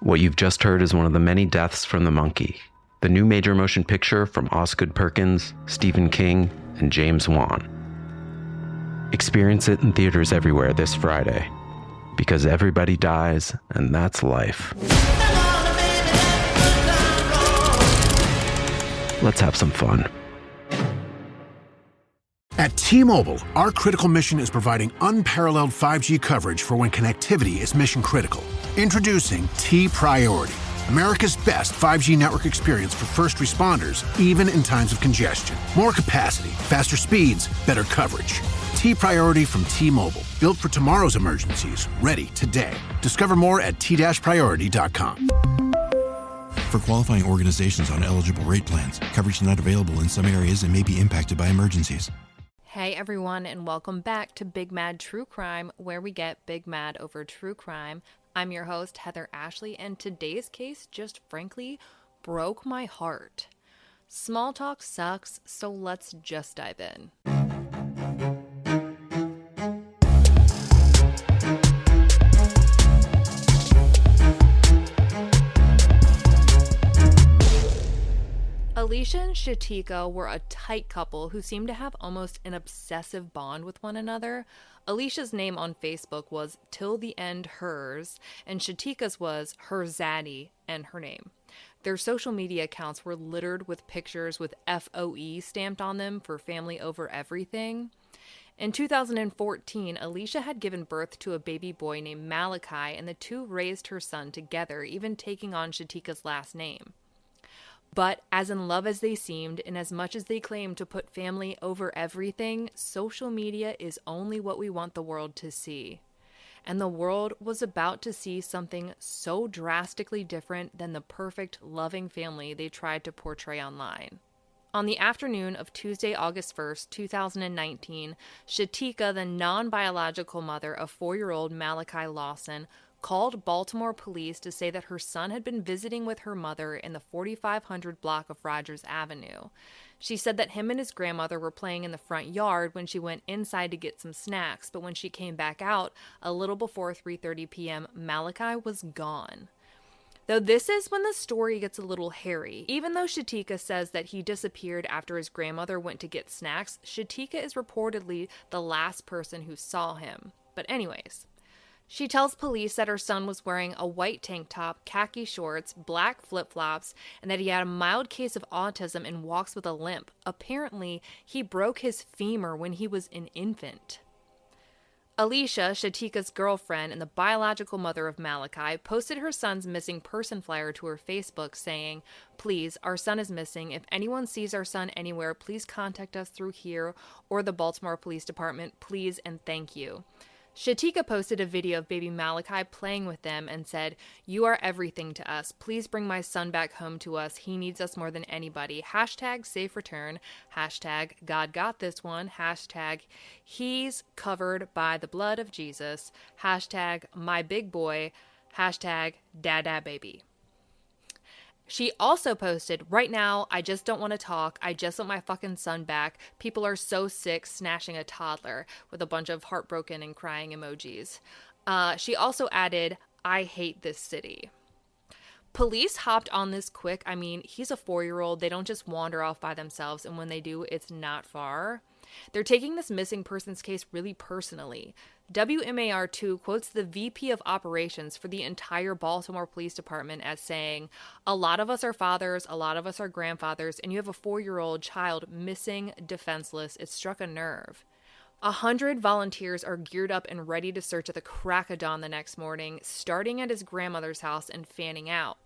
What you've just heard is one of the many deaths from the monkey, the new major motion picture from Osgood Perkins, Stephen King, and James Wan. Experience it in theaters everywhere this Friday, because everybody dies, and that's life. Let's have some fun. At T-Mobile, our critical mission is providing unparalleled 5G coverage for when connectivity is mission critical. Introducing T-Priority, America's best 5G network experience for first responders, even in times of congestion. More capacity, faster speeds, better coverage. T-Priority from T-Mobile, built for tomorrow's emergencies, ready today. Discover more at t-priority.com. For qualifying organizations on eligible rate plans, coverage not available in some areas and may be impacted by emergencies. Hey everyone, and welcome back to Big Mad True Crime, where we get big mad over true crime. I'm your host, Heather Ashley, and today's case just frankly broke my heart. Small talk sucks, so let's just dive in. Alicia and Shatika were a tight couple who seemed to have almost an obsessive bond with one another. Alicia's name on Facebook was Till the End Hers, and Shatika's was Her Zaddy and her name. Their social media accounts were littered with pictures with FOE stamped on them for family over everything. In 2014, Alicia had given birth to a baby boy named Malachi, and the two raised her son together, even taking on Shatika's last name. But as in love as they seemed, and as much as they claimed to put family over everything, social media is only what we want the world to see. And the world was about to see something so drastically different than the perfect, loving family they tried to portray online. On the afternoon of Tuesday, August 1st, 2019, Shatika, the non-biological mother of 4-year-old Malachi Lawson, called Baltimore police to say that her son had been visiting with her mother in the 4500 block of Rogers Avenue. She said that him and his grandmother were playing in the front yard when she went inside to get some snacks, but when she came back out, a little before 3:30 p.m., Malachi was gone. Though this is when the story gets a little hairy. Even though Shatika says that he disappeared after his grandmother went to get snacks, Shatika is reportedly the last person who saw him. But anyways, she tells police that her son was wearing a white tank top, khaki shorts, black flip-flops, and that he had a mild case of autism and walks with a limp. Apparently, he broke his femur when he was an infant. Alicia, Shatika's girlfriend and the biological mother of Malachi, posted her son's missing person flyer to her Facebook saying, "Please, our son is missing. If anyone sees our son anywhere, please contact us through here or the Baltimore Police Department. Please and thank you." Shatika posted a video of baby Malachi playing with them and said, "You are everything to us. Please bring my son back home to us. He needs us more than anybody. Hashtag safe return. Hashtag God got this one. Hashtag he's covered by the blood of Jesus. Hashtag my big boy. Hashtag dada baby." She also posted, "Right now, I just don't want to talk. I just want my fucking son back. People are so sick," snatching a toddler, with a bunch of heartbroken and crying emojis. She also added, "I hate this city." Police hopped on this quick. I mean, he's a 4-year-old. They don't just wander off by themselves, and when they do, it's not far. They're taking this missing persons case really personally. WMAR2 quotes the VP of operations for the entire Baltimore Police Department as saying, "A lot of us are fathers, a lot of us are grandfathers, and you have a 4-year-old child missing, defenseless. It struck a nerve." 100 volunteers are geared up and ready to search at the crack of dawn the next morning, starting at his grandmother's house and fanning out.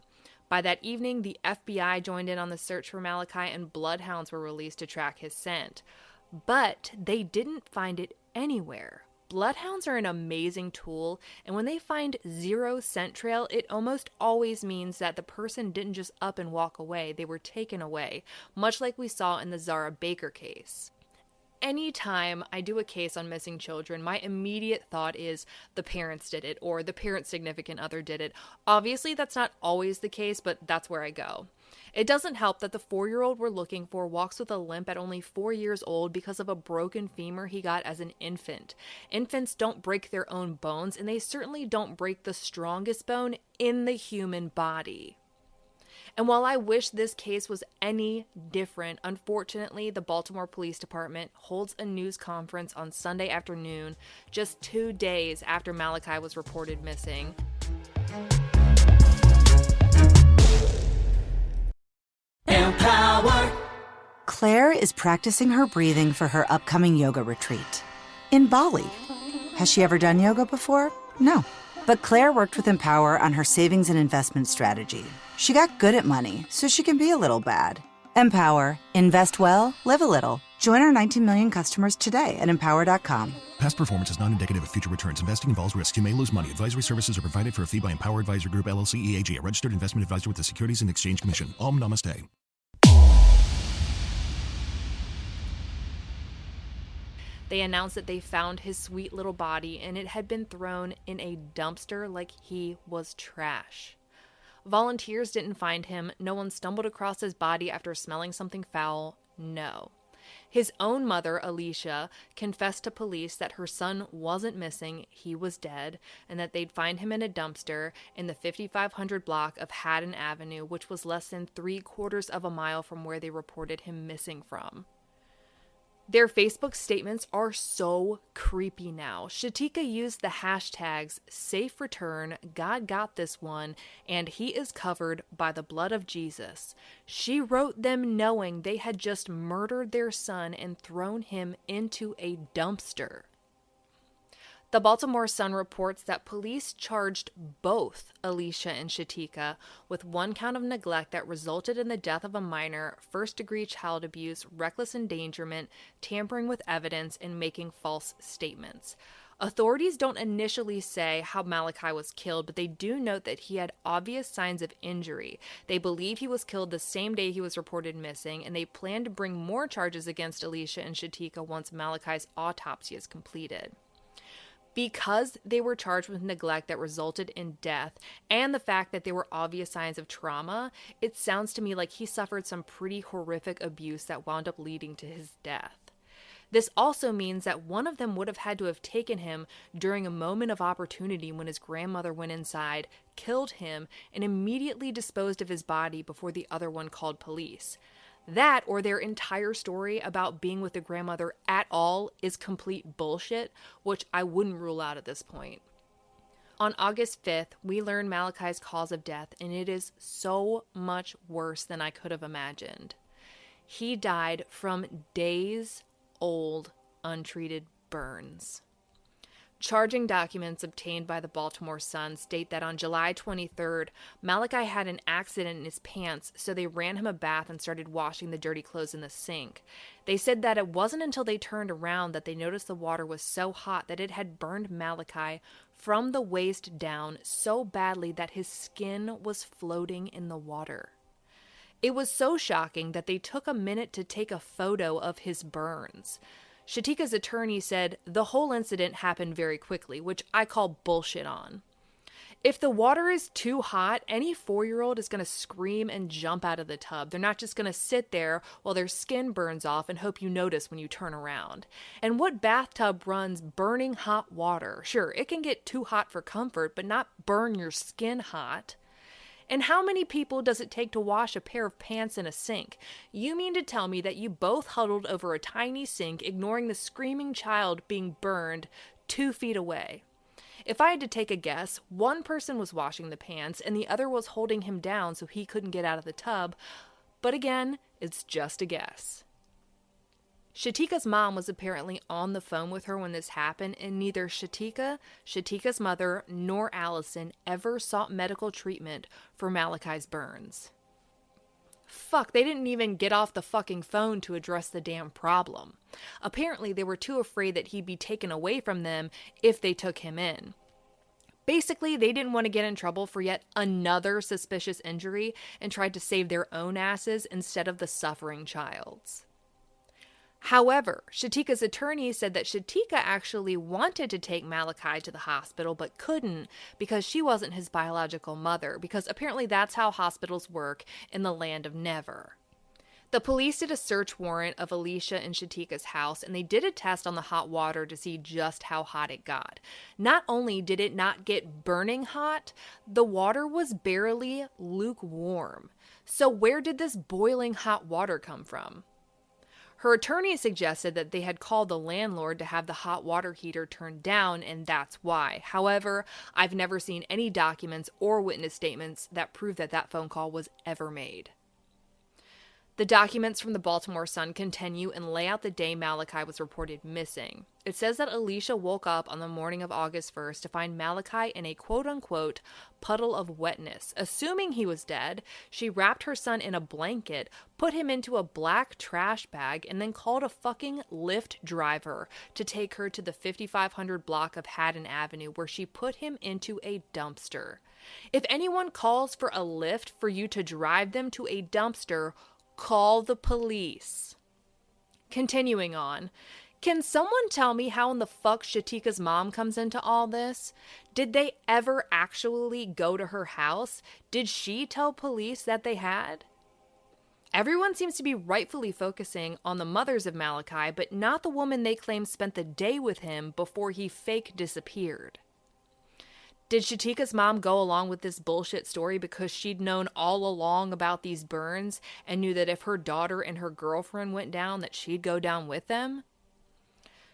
By that evening, the FBI joined in on the search for Malachi, and bloodhounds were released to track his scent. But they didn't find it anywhere. Bloodhounds are an amazing tool, and when they find 0 scent trail, it almost always means that the person didn't just up and walk away, they were taken away, much like we saw in the Zara Baker case. Anytime I do a case on missing children, my immediate thought is the parents did it, or the parent's significant other did it. Obviously, that's not always the case, but that's where I go. It doesn't help that the 4-year-old we're looking for walks with a limp at only 4 years old because of a broken femur he got as an infant. Infants don't break their own bones, and they certainly don't break the strongest bone in the human body. And while I wish this case was any different, unfortunately, the Baltimore Police Department holds a news conference on Sunday afternoon, just 2 days after Malachi was reported missing. Empower. Claire is practicing her breathing for her upcoming yoga retreat in Bali. Has she ever done yoga before? No. But Claire worked with Empower on her savings and investment strategy. She got good at money, so she can be a little bad. Empower. Invest well, live a little. Join our 19 million customers today at empower.com. Past performance is not indicative of future returns. Investing involves risk. You may lose money. Advisory services are provided for a fee by Empower Advisor Group, LLC, EAG, a registered investment advisor with the Securities and Exchange Commission. Om Namaste. They announced that they found his sweet little body and it had been thrown in a dumpster like he was trash. Volunteers didn't find him. No one stumbled across his body after smelling something foul. No. His own mother, Alicia, confessed to police that her son wasn't missing, he was dead, and that they'd find him in a dumpster in the 5500 block of Haddon Avenue, which was less than 3/4 of a mile from where they reported him missing from. Their Facebook statements are so creepy now. Shatika used the hashtags Safe Return, God Got This One, and He Is Covered by the Blood of Jesus. She wrote them knowing they had just murdered their son and thrown him into a dumpster. The Baltimore Sun reports that police charged both Alicia and Shatika with 1 count of neglect that resulted in the death of a minor, first-degree child abuse, reckless endangerment, tampering with evidence, and making false statements. Authorities don't initially say how Malachi was killed, but they do note that he had obvious signs of injury. They believe he was killed the same day he was reported missing, and they plan to bring more charges against Alicia and Shatika once Malachi's autopsy is completed. Because they were charged with neglect that resulted in death and the fact that there were obvious signs of trauma, it sounds to me like he suffered some pretty horrific abuse that wound up leading to his death. This also means that one of them would have had to have taken him during a moment of opportunity when his grandmother went inside, killed him, and immediately disposed of his body before the other one called police. That, or their entire story about being with the grandmother at all, is complete bullshit, which I wouldn't rule out at this point. On August 5th, we learn Malachi's cause of death, and it is so much worse than I could have imagined. He died from days-old untreated burns. Charging documents obtained by the Baltimore Sun state that on July 23rd, Malachi had an accident in his pants, so they ran him a bath and started washing the dirty clothes in the sink. They said that it wasn't until they turned around that they noticed the water was so hot that it had burned Malachi from the waist down so badly that his skin was floating in the water. It was so shocking that they took a minute to take a photo of his burns. Shatika's attorney said the whole incident happened very quickly, which I call bullshit on. If the water is too hot, any 4-year-old is going to scream and jump out of the tub. They're not just going to sit there while their skin burns off and hope you notice when you turn around. And what bathtub runs burning hot water? Sure, it can get too hot for comfort, but not burn your skin hot. And how many people does it take to wash a pair of pants in a sink? You mean to tell me that you both huddled over a tiny sink, ignoring the screaming child being burned 2 feet away? If I had to take a guess, one person was washing the pants and the other was holding him down so he couldn't get out of the tub. But again, it's just a guess. Shatika's mom was apparently on the phone with her when this happened, and neither Shatika, Shatika's mother, nor Allison ever sought medical treatment for Malachi's burns. Fuck, they didn't even get off the fucking phone to address the damn problem. Apparently, they were too afraid that he'd be taken away from them if they took him in. Basically, they didn't want to get in trouble for yet another suspicious injury and tried to save their own asses instead of the suffering child's. However, Shatika's attorney said that Shatika actually wanted to take Malachi to the hospital but couldn't because she wasn't his biological mother, because apparently that's how hospitals work in the land of never. The police did a search warrant of Alicia and Shatika's house, and they did a test on the hot water to see just how hot it got. Not only did it not get burning hot, the water was barely lukewarm. So where did this boiling hot water come from? Her attorney suggested that they had called the landlord to have the hot water heater turned down, and that's why. However, I've never seen any documents or witness statements that prove that that phone call was ever made. The documents from the Baltimore Sun continue and lay out the day Malachi was reported missing. It says that Alicia woke up on the morning of August 1st to find Malachi in a quote-unquote puddle of wetness. Assuming he was dead, she wrapped her son in a blanket, put him into a black trash bag, and then called a fucking Lyft driver to take her to the 5500 block of Haddon Avenue, where she put him into a dumpster. If anyone calls for a Lyft for you to drive them to a dumpster, call the police. Continuing on, can someone tell me how in the fuck Shatika's mom comes into all this? Did they ever actually go to her house? Did she tell police that they had? Everyone seems to be rightfully focusing on the mothers of Malachi, but not the woman they claim spent the day with him before he fake disappeared. Did Shatika's mom go along with this bullshit story because she'd known all along about these burns and knew that if her daughter and her girlfriend went down, that she'd go down with them?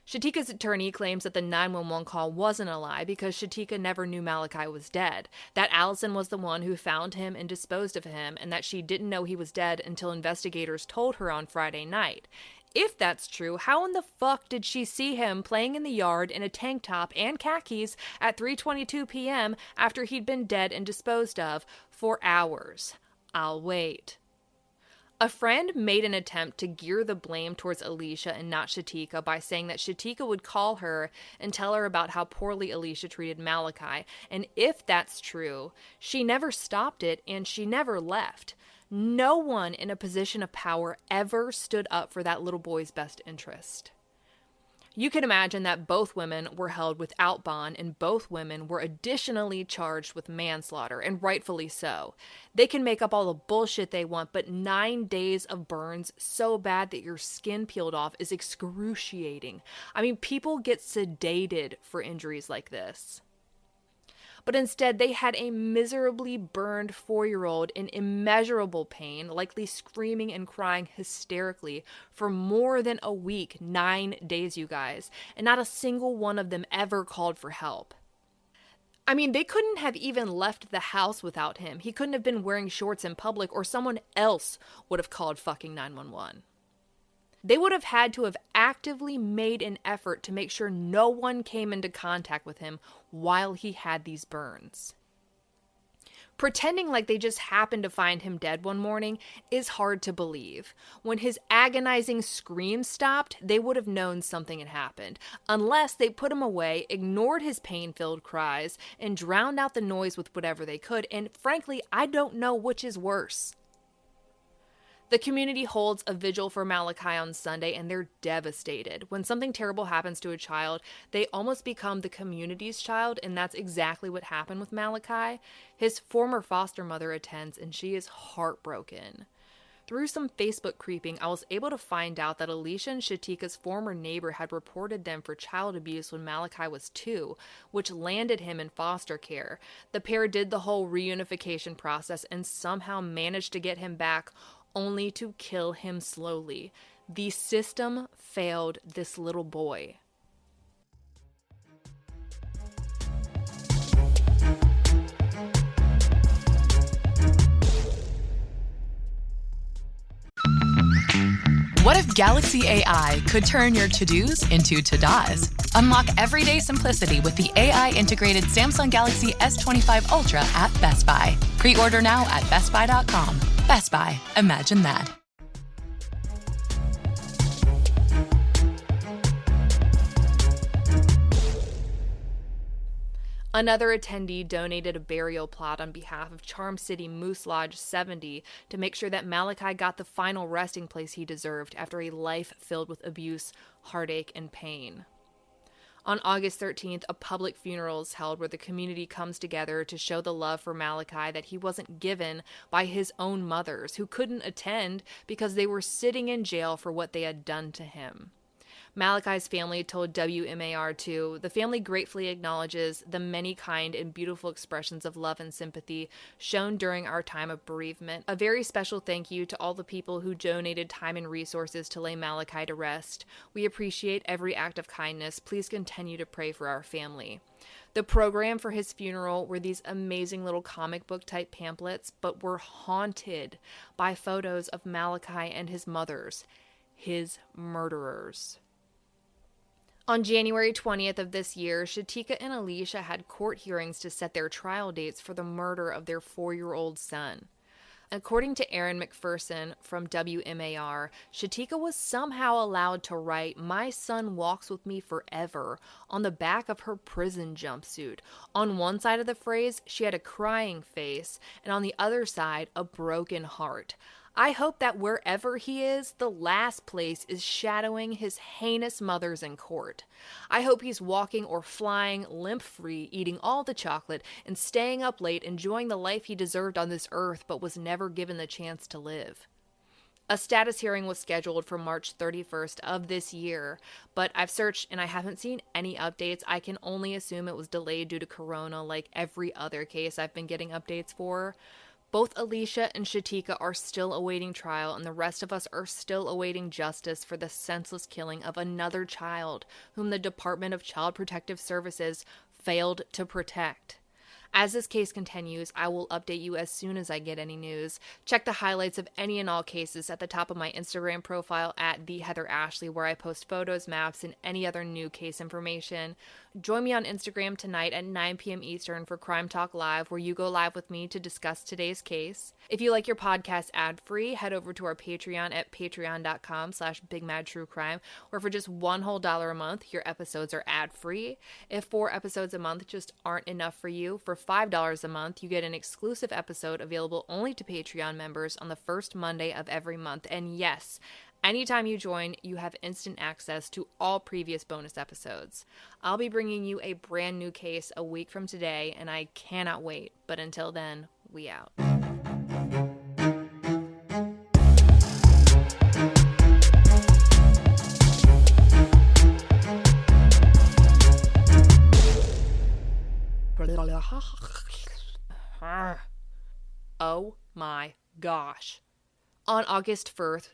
Shatika's attorney claims that the 911 call wasn't a lie because Shatika never knew Malachi was dead, that Allison was the one who found him and disposed of him, and that she didn't know he was dead until investigators told her on Friday night. If that's true, how in the fuck did she see him playing in the yard in a tank top and khakis at 3:22 p.m. after he'd been dead and disposed of for hours? I'll wait. A friend made an attempt to gear the blame towards Alicia and not Shatika by saying that Shatika would call her and tell her about how poorly Alicia treated Malachi, and if that's true, she never stopped it and she never left. No one in a position of power ever stood up for that little boy's best interest. You can imagine that both women were held without bond, and both women were additionally charged with manslaughter, and rightfully so. They can make up all the bullshit they want, but 9 days of burns so bad that your skin peeled off is excruciating. I mean, people get sedated for injuries like this. But instead, they had a miserably burned 4-year-old in immeasurable pain, likely screaming and crying hysterically for more than a week, 9 days, you guys, and not a single one of them ever called for help. I mean, they couldn't have even left the house without him. He couldn't have been wearing shorts in public, or someone else would have called fucking 911. They would have had to have actively made an effort to make sure no one came into contact with him while he had these burns. Pretending like they just happened to find him dead one morning is hard to believe. When his agonizing screams stopped, they would have known something had happened, unless they put him away, ignored his pain-filled cries, and drowned out the noise with whatever they could, and frankly, I don't know which is worse. The community holds a vigil for Malachi on Sunday, and they're devastated. When something terrible happens to a child, they almost become the community's child, and that's exactly what happened with Malachi. His former foster mother attends, and she is heartbroken. Through some Facebook creeping, I was able to find out that Alicia and Shatika's former neighbor had reported them for child abuse when Malachi was 2, which landed him in foster care. The pair did the whole reunification process and somehow managed to get him back, only to kill him slowly. The system failed this little boy. What if Galaxy AI could turn your to-dos into to-dos? Unlock everyday simplicity with the AI-integrated Samsung Galaxy S25 Ultra at Best Buy. Pre-order now at bestbuy.com. Best Buy. Imagine that. Another attendee donated a burial plot on behalf of Charm City Moose Lodge 70 to make sure that Malachi got the final resting place he deserved after a life filled with abuse, heartache, and pain. On August 13th, a public funeral is held where the community comes together to show the love for Malachi that he wasn't given by his own mothers, who couldn't attend because they were sitting in jail for what they had done to him. Malachi's family told WMAR2, the family gratefully acknowledges the many kind and beautiful expressions of love and sympathy shown during our time of bereavement. A very special thank you to all the people who donated time and resources to lay Malachi to rest. We appreciate every act of kindness. Please continue to pray for our family. The program for his funeral were these amazing little comic book type pamphlets, but were haunted by photos of Malachi and his mothers, his murderers. On January 20th of this year, Shatika and Alicia had court hearings to set their trial dates for the murder of their 4-year-old son. According to Aaron McPherson from WMAR, Shatika was somehow allowed to write, "My son walks with me forever," on the back of her prison jumpsuit. On one side of the phrase, she had a crying face, and on the other side, a broken heart. I hope that wherever he is, the last place is shadowing his heinous mothers in court. I hope he's walking or flying limp-free, eating all the chocolate, and staying up late, enjoying the life he deserved on this earth but was never given the chance to live. A status hearing was scheduled for March 31st of this year, but I've searched and I haven't seen any updates. I can only assume it was delayed due to Corona, like every other case I've been getting updates for. Both Alicia and Shatika are still awaiting trial, and the rest of us are still awaiting justice for the senseless killing of another child whom the Department of Child Protective Services failed to protect. As this case continues, I will update you as soon as I get any news. Check the highlights of any and all cases at the top of my Instagram profile at @TheHeatherAshley, where I post photos, maps, and any other new case information. Join me on Instagram tonight at 9 p.m. Eastern for Crime Talk Live, where you go live with me to discuss today's case. If you like your podcast ad-free, head over to our Patreon at patreon.com/BigMadTrueCrime, where for just $1 a month, your episodes are ad-free. If 4 episodes a month just aren't enough for you, for $5 a month, you get an exclusive episode available only to Patreon members on the first Monday of every month. And yes, anytime you join, you have instant access to all previous bonus episodes. I'll be bringing you a brand new case a week from today, and I cannot wait. But until then, we out. Oh my gosh. On August 1st,